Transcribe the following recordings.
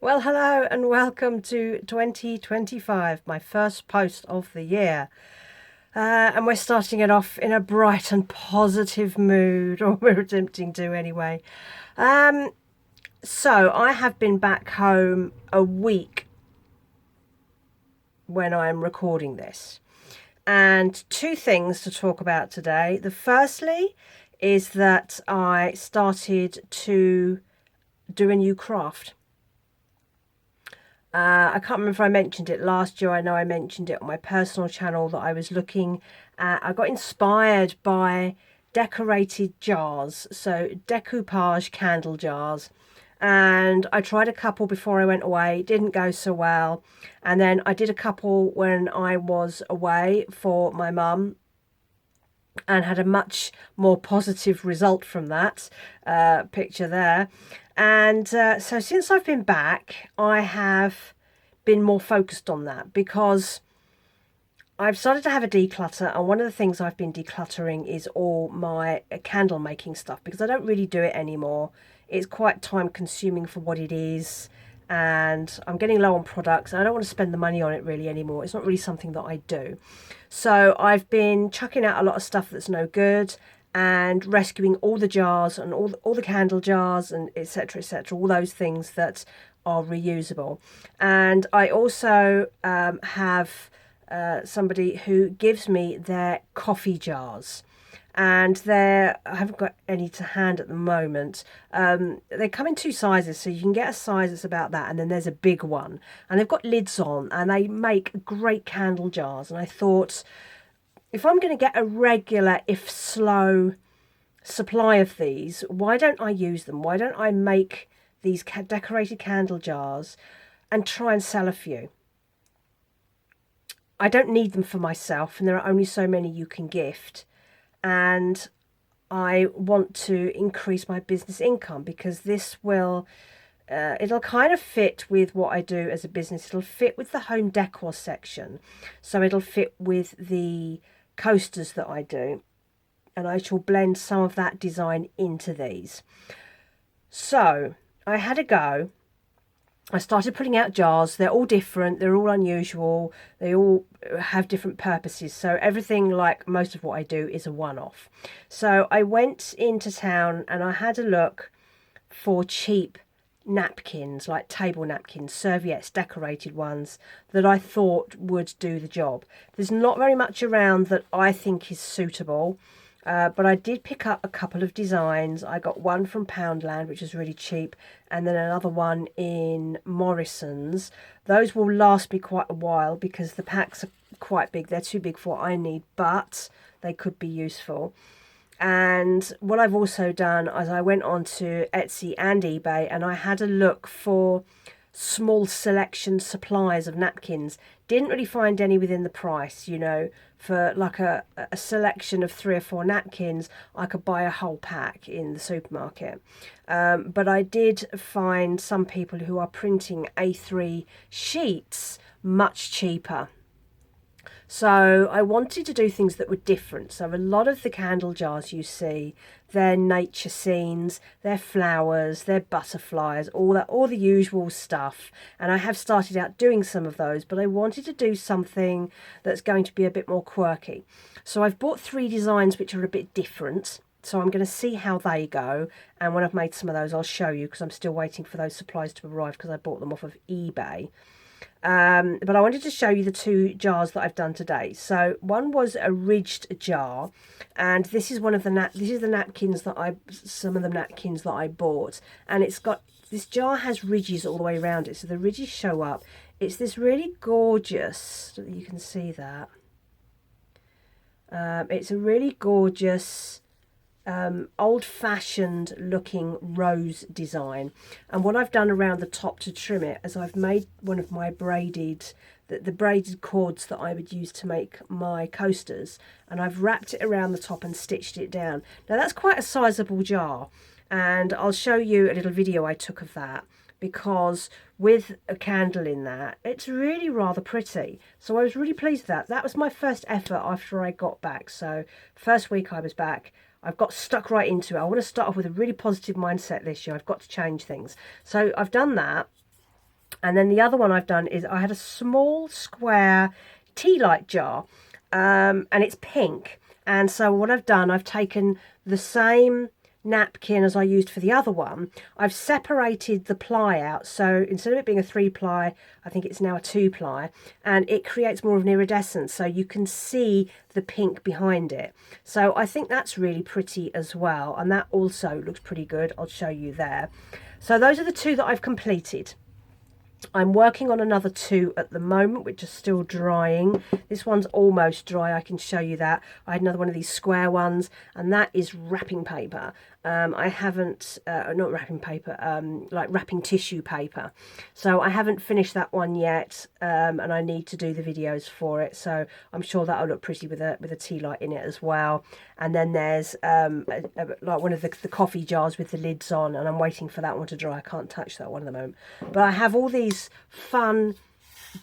Well, hello and welcome to 2025, my first post of the year. And we're starting it off in a bright and positive mood, or we're attempting to anyway. So I have been back home a week when I'm recording this. And two things to talk about today. The firstly is that I started to do a new craft. I can't remember if I mentioned it last year. I know I mentioned it on my personal channel that I was looking at. I got inspired by decorated jars, so decoupage candle jars. And I tried a couple before I went away, didn't go so well. And then I did a couple when I was away for my mum and had a much more positive result from that picture there. And so since I've been back, I have been more focused on that because I've started to have a declutter, and one of the things I've been decluttering is all my candle making stuff because I don't really do it anymore. It's quite time consuming for what it is, and I'm getting low on products and I don't want to spend the money on it really anymore. It's not really something that I do. So I've been chucking out a lot of stuff that's no good and rescuing all the jars and all the candle jars and etc., all those things that are reusable. And I also have somebody who gives me their coffee jars, and I haven't got any to hand at the moment. They come in two sizes, so you can get a size that's about that, and then there's a big one, and they've got lids on, and they make great candle jars. And I thought, if I'm going to get a regular, if slow, supply of these, why don't I use them? Why don't I make these decorated candle jars and try and sell a few? I don't need them for myself, and there are only so many you can gift. And I want to increase my business income because this will, it'll kind of fit with what I do as a business. It'll fit with the home decor section. So it'll fit with the coasters that I do. And I shall blend some of that design into these. So I had a go. I started putting out jars. They're all different. They're all unusual. They all have different purposes. So everything, like most of what I do, is a one-off. So I went into town and I had a look for cheap napkins, like table napkins, serviettes, decorated ones that I thought would do the job. There's not very much around that I think is suitable. But I did pick up a couple of designs. I got one from Poundland, which is really cheap, and then another one in Morrison's. Those will last me quite a while because the packs are quite big. They're too big for what I need, but they could be useful. And what I've also done is I went on to Etsy and eBay and I had a look for small selection supplies of napkins. Didn't really find any within the price, for like a selection of 3 or 4 napkins. I could buy a whole pack in the supermarket. But I did find some people who are printing A3 sheets much cheaper. So I wanted to do things that were different. So a lot of the candle jars you see, they're nature scenes, they're flowers, they're butterflies, all the usual stuff. And I have started out doing some of those, but I wanted to do something that's going to be a bit more quirky. So I've bought 3 designs which are a bit different. So I'm going to see how they go. And when I've made some of those, I'll show you because I'm still waiting for those supplies to arrive because I bought them off of eBay. But I wanted to show you the 2 jars that I've done today. So one was a ridged jar, and this is one of the napkins that some of the napkins that I bought, and this jar has ridges all the way around it, so the ridges show up. It's this really gorgeous, you can see that. It's a really gorgeous old-fashioned looking rose design, and what I've done around the top to trim it is I've made one of my the braided cords that I would use to make my coasters, and I've wrapped it around the top and stitched it down. Now that's quite a sizable jar, and I'll show you a little video I took of that because with a candle in that, it's really rather pretty. So I was really pleased with that. That was my first effort after I got back. So first week I was back, I've got stuck right into it. I want to start off with a really positive mindset this year. I've got to change things. So I've done that. And then the other one I've done is I had a small square tea light jar, and it's pink. And so what I've done, I've taken the same napkin as I used for the other one. I've separated the ply out, so instead of it being a 3-ply, I think it's now a 2-ply, and it creates more of an iridescence, so you can see the pink behind it. So I think that's really pretty as well, and that also looks pretty good. I'll show you there. So those are the two that I've completed. I'm working on another 2 at the moment, which are still drying. This one's almost dry, I can show you that. I had another one of these square ones, and that is wrapping paper. I haven't, not wrapping paper, like wrapping tissue paper. So I haven't finished that one yet, and I need to do the videos for it. So I'm sure that'll look pretty with a tea light in it as well. And then there's like one of the coffee jars with the lids on, and I'm waiting for that one to dry. I can't touch that one at the moment. But I have all these fun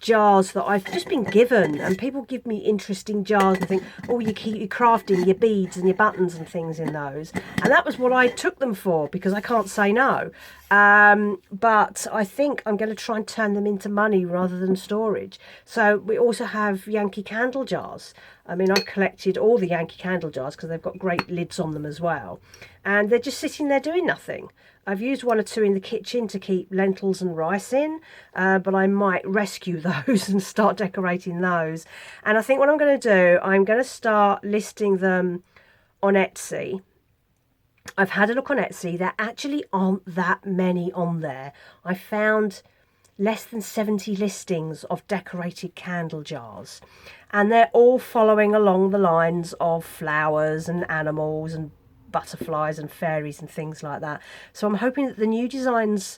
jars that I've just been given, and people give me interesting jars and think, oh, you keep your crafting, your beads and your buttons and things in those, and that was what I took them for, because I can't say no. But I think I'm going to try and turn them into money rather than storage. So we also have Yankee Candle jars. I mean, I've collected all the Yankee Candle jars because they've got great lids on them as well, and they're just sitting there doing nothing. I've used 1 or 2 in the kitchen to keep lentils and rice in, but I might rescue those and start decorating those. And I think what I'm going to do, I'm going to start listing them on Etsy. I've had a look on Etsy. There actually aren't that many on there. I found less than 70 listings of decorated candle jars, and they're all following along the lines of flowers and animals and butterflies and fairies and things like that. So I'm hoping that the new designs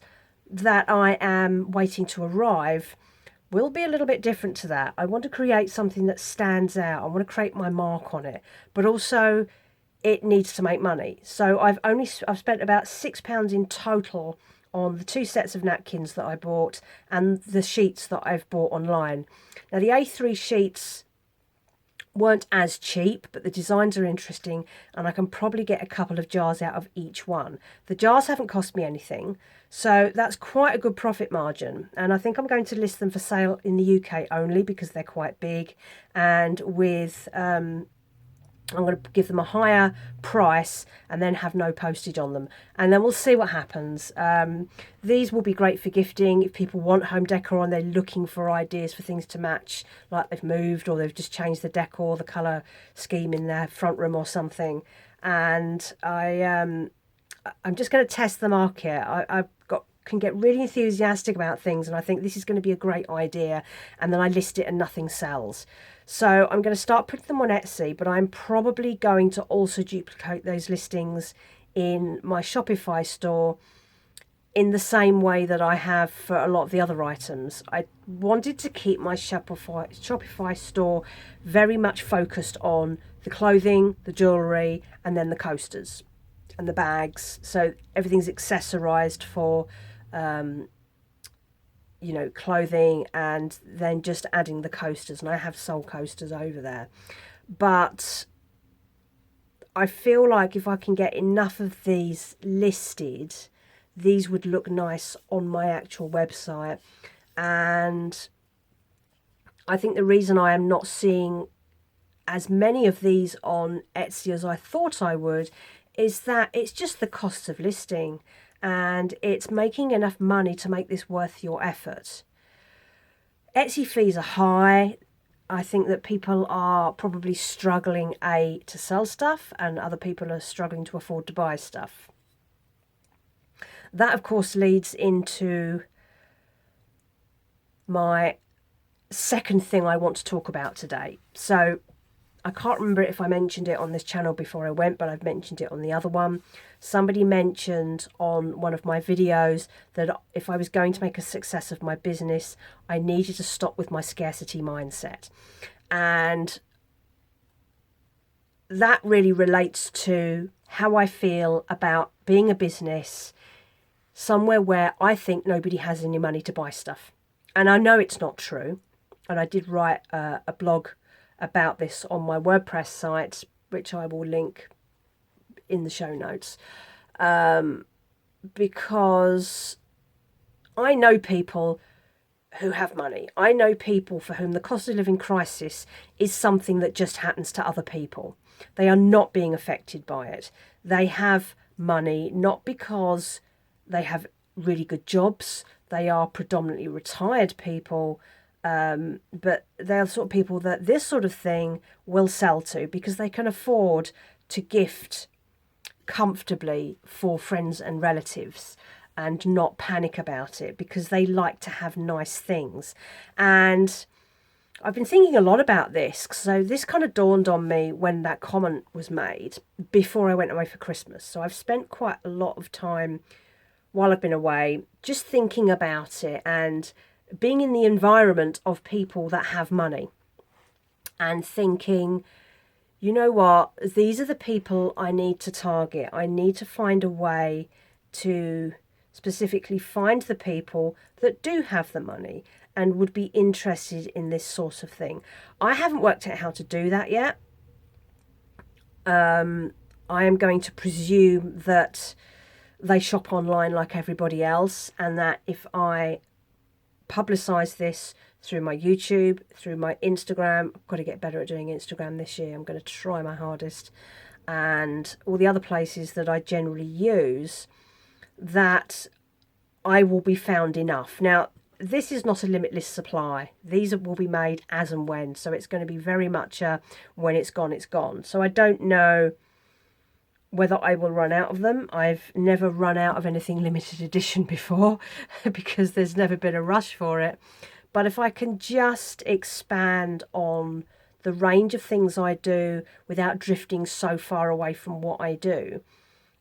that I am waiting to arrive will be a little bit different to that. I want to create something that stands out. I want to create my mark on it, but also it needs to make money. So I've spent about £6 in total on the 2 sets of napkins that I bought and the sheets that I've bought online. Now the A3 sheets weren't as cheap, but the designs are interesting, and I can probably get a couple of jars out of each one. The jars haven't cost me anything, so that's quite a good profit margin, and I think I'm going to list them for sale in the UK only because they're quite big, and with I'm going to give them a higher price and then have no postage on them, and then we'll see what happens. These will be great for gifting if people want home decor and they're looking for ideas for things to match, like they've moved or they've just changed the decor, the colour scheme in their front room or something. And I'm just going to test the market. Can get really enthusiastic about things, and I think this is going to be a great idea, and then I list it and nothing sells. So I'm going to start putting them on Etsy, but I'm probably going to also duplicate those listings in my Shopify store in the same way that I have for a lot of the other items. I wanted to keep my Shopify store very much focused on the clothing, the jewellery, and then the coasters and the bags. So everything's accessorized for you know, clothing, and then just adding the coasters, and I have sold coasters over there. But I feel like if I can get enough of these listed, these would look nice on my actual website. And I think the reason I am not seeing as many of these on Etsy as I thought I would is that it's just the cost of listing, and it's making enough money to make this worth your effort. Etsy fees are high. I think that people are probably struggling to sell stuff, and other people are struggling to afford to buy stuff. That, of course, leads into my second thing I want to talk about today. So I can't remember if I mentioned it on this channel before I went, but I've mentioned it on the other one. Somebody mentioned on one of my videos that if I was going to make a success of my business, I needed to stop with my scarcity mindset. And that really relates to how I feel about being a business somewhere where I think nobody has any money to buy stuff. And I know it's not true. And I did write a blog about this on my WordPress site, which I will link in the show notes, because I know people who have money. I know people for whom the cost of living crisis is something that just happens to other people. They are not being affected by it. They have money not because they have really good jobs. They are predominantly retired people, but they're the sort of people that this sort of thing will sell to because they can afford to gift comfortably for friends and relatives and not panic about it because they like to have nice things. And I've been thinking a lot about this. So this kind of dawned on me when that comment was made before I went away for Christmas. So I've spent quite a lot of time while I've been away just thinking about it and being in the environment of people that have money and thinking, you know what, these are the people I need to target. I need to find a way to specifically find the people that do have the money and would be interested in this sort of thing. I haven't worked out how to do that yet. I am going to presume that they shop online like everybody else, and that if I publicise this through my YouTube, through my Instagram, I've got to get better at doing Instagram this year. I'm going to try my hardest, and all the other places that I generally use, that I will be found enough. Now, this is not a limitless supply. These will be made as and when. So it's going to be very much a when it's gone, it's gone. So I don't know whether I will run out of them. I've never run out of anything limited edition before because there's never been a rush for it. But if I can just expand on the range of things I do without drifting so far away from what I do,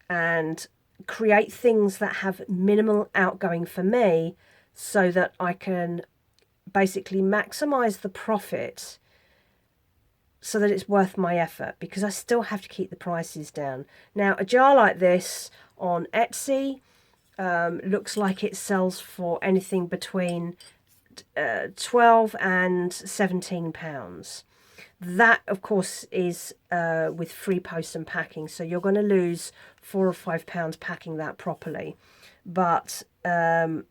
and create things that have minimal outgoing for me so that I can basically maximize the profit so that it's worth my effort, because I still have to keep the prices down. Now, a jar like this on Etsy looks like it sells for anything between 12 and 17 pounds. That, of course, is with free post and packing. So you're going to lose £4 or £5 packing that properly. But some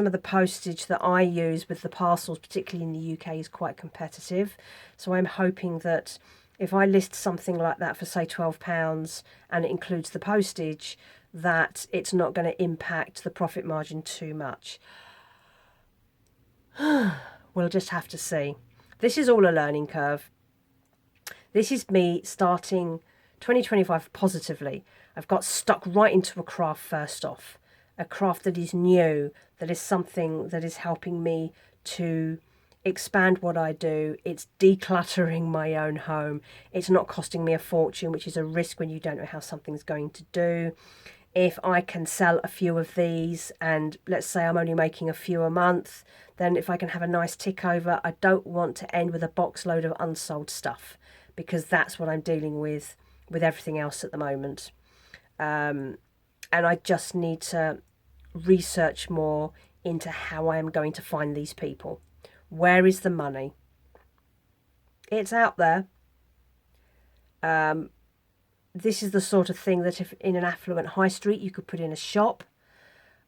of the postage that I use with the parcels, particularly in the UK, is quite competitive. So I'm hoping that if I list something like that for, say, £12 and it includes the postage, that it's not going to impact the profit margin too much. We'll just have to see. This is all a learning curve. This is me starting 2025 positively. I've got stuck right into a craft first off. A craft that is new, that is something that is helping me to expand what I do. It's decluttering my own home. It's not costing me a fortune, which is a risk when you don't know how something's going to do. If I can sell a few of these, and let's say I'm only making a few a month, then if I can have a nice tick over, I don't want to end with a box load of unsold stuff, because that's what I'm dealing with everything else at the moment. And I just need to research more into how I am going to find these people. Where is the money? It's out there. This is the sort of thing that if in an affluent high street you could put in a shop.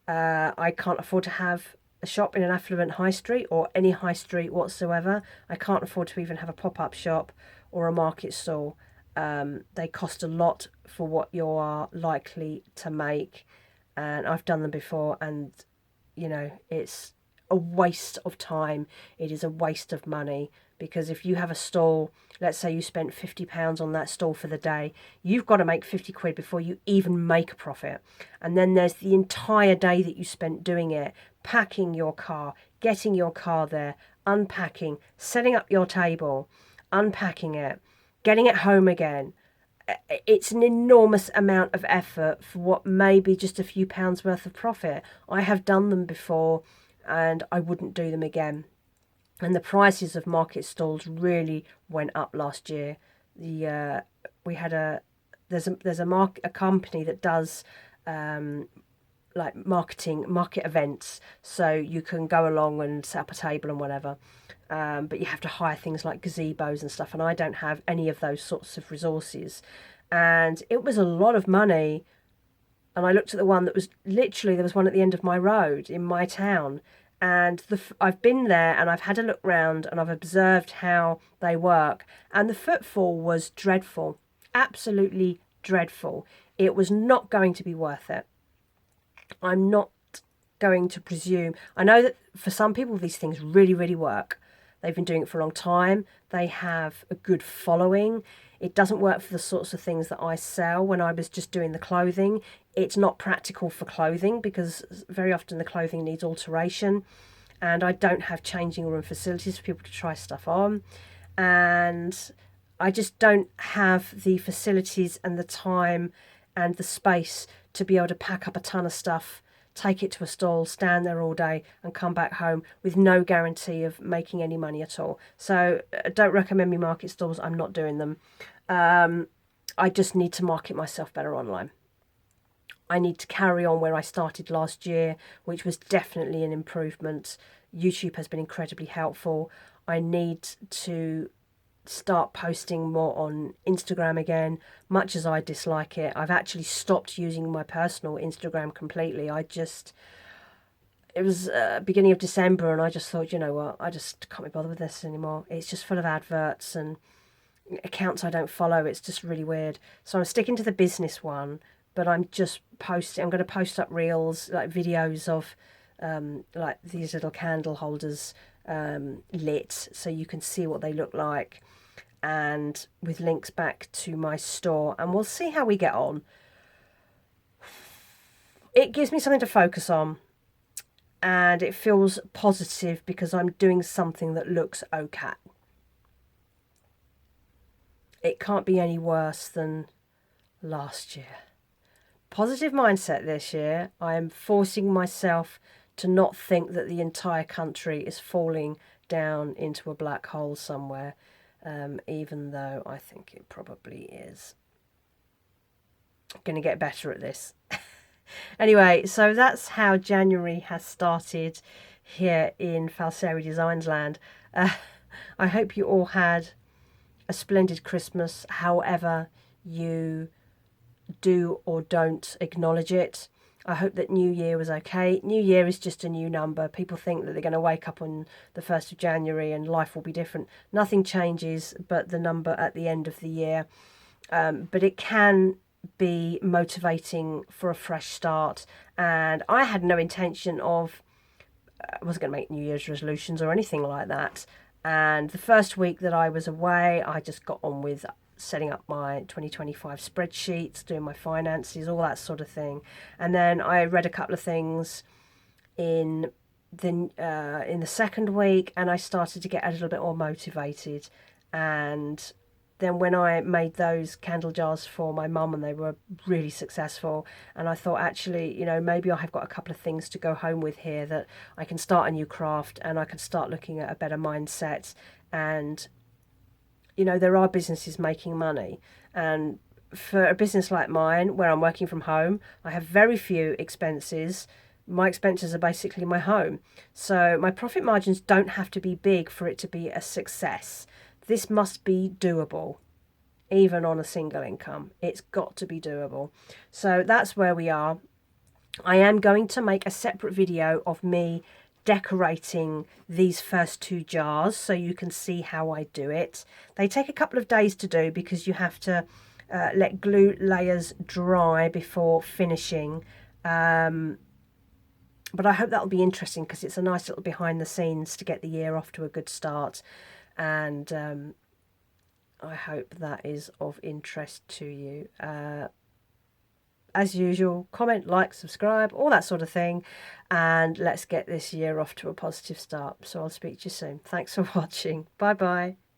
I can't afford to have a shop in an affluent high street or any high street whatsoever. I can't afford to even have a pop-up shop or a market stall. They cost a lot for what you are likely to make, and I've done them before, and you know, it's a waste of time. It is a waste of money, because if you have a stall, let's say you spent £50 on that stall for the day, you've got to make 50 quid before you even make a profit. And then there's the entire day that you spent doing it, packing your car, getting your car there, unpacking, setting up your table, unpacking it, getting it home again. It's an enormous amount of effort for what may be just a few pounds worth of profit. I have done them before and I wouldn't do them again. And the prices of market stalls really went up last year. There's a company that does like market events, so you can go along and set up a table and whatever, but you have to hire things like gazebos and stuff, and I don't have any of those sorts of resources, and it was a lot of money. And I looked at the one that was literally, there was one at the end of my road in my town, and I've been there and I've had a look round and I've observed how they work, and the footfall was dreadful, absolutely dreadful. It was not going to be worth it. I'm not going to presume. I know that for some people these things really, really work. They've been doing it for a long time. They have a good following. It doesn't work for the sorts of things that I sell. When I was just doing the clothing, it's not practical for clothing because very often the clothing needs alteration, and I don't have changing room facilities for people to try stuff on, and I just don't have the facilities and the time and the space to be able to pack up a ton of stuff, take it to a stall, stand there all day and come back home with no guarantee of making any money at all. So don't recommend me market stalls. I'm not doing them. I just need to market myself better online. I need to carry on where I started last year, which was definitely an improvement. YouTube has been incredibly helpful. I need to start posting more on Instagram again, much as I dislike it. I've actually stopped using my personal Instagram completely. It was beginning of December and I just thought, you know what, I just can't be bothered with this anymore. It's just full of adverts and accounts I don't follow. It's just really weird. So I'm sticking to the business one, but I'm just posting. I'm going to post up reels, like videos of like these little candle holders lit, so you can see what they look like, and with links back to my store, and we'll see how we get on. It gives me something to focus on, and it feels positive because I'm doing something that looks okay. It can't be any worse than last year. Positive mindset this year. I am forcing myself to not think that the entire country is falling down into a black hole somewhere, even though I think it probably is. I'm going to get better at this. Anyway, so that's how January has started here in Falseri Designs Land. I hope you all had a splendid Christmas, however you do or don't acknowledge it. I hope that New Year was okay. New Year is just a new number. People think that they're going to wake up on the 1st of January and life will be different. Nothing changes but the number at the end of the year. But it can be motivating for a fresh start. And I had no intention of, I wasn't going to make New Year's resolutions or anything like that. And the first week that I was away, I just got on with setting up my 2025 spreadsheets, doing my finances, all that sort of thing. And then I read a couple of things in the second week, and I started to get a little bit more motivated. And then when I made those candle jars for my mum, and they were really successful, and I thought, actually, you know, maybe I have got a couple of things to go home with here, that I can start a new craft and I can start looking at a better mindset. And you know, there are businesses making money, and for a business like mine where I'm working from home, I have very few expenses. My expenses are basically my home, so my profit margins don't have to be big for it to be a success. This must be doable, even on a single income. It's got to be doable. So that's where we are. I am going to make a separate video of me decorating these first two jars so you can see how I do it. They take a couple of days to do because you have to let glue layers dry before finishing. But I hope that'll be interesting because it's a nice little behind the scenes to get the year off to a good start. And I hope that is of interest to you. As usual, comment, like, subscribe, all that sort of thing. And let's get this year off to a positive start. So I'll speak to you soon. Thanks for watching. Bye bye.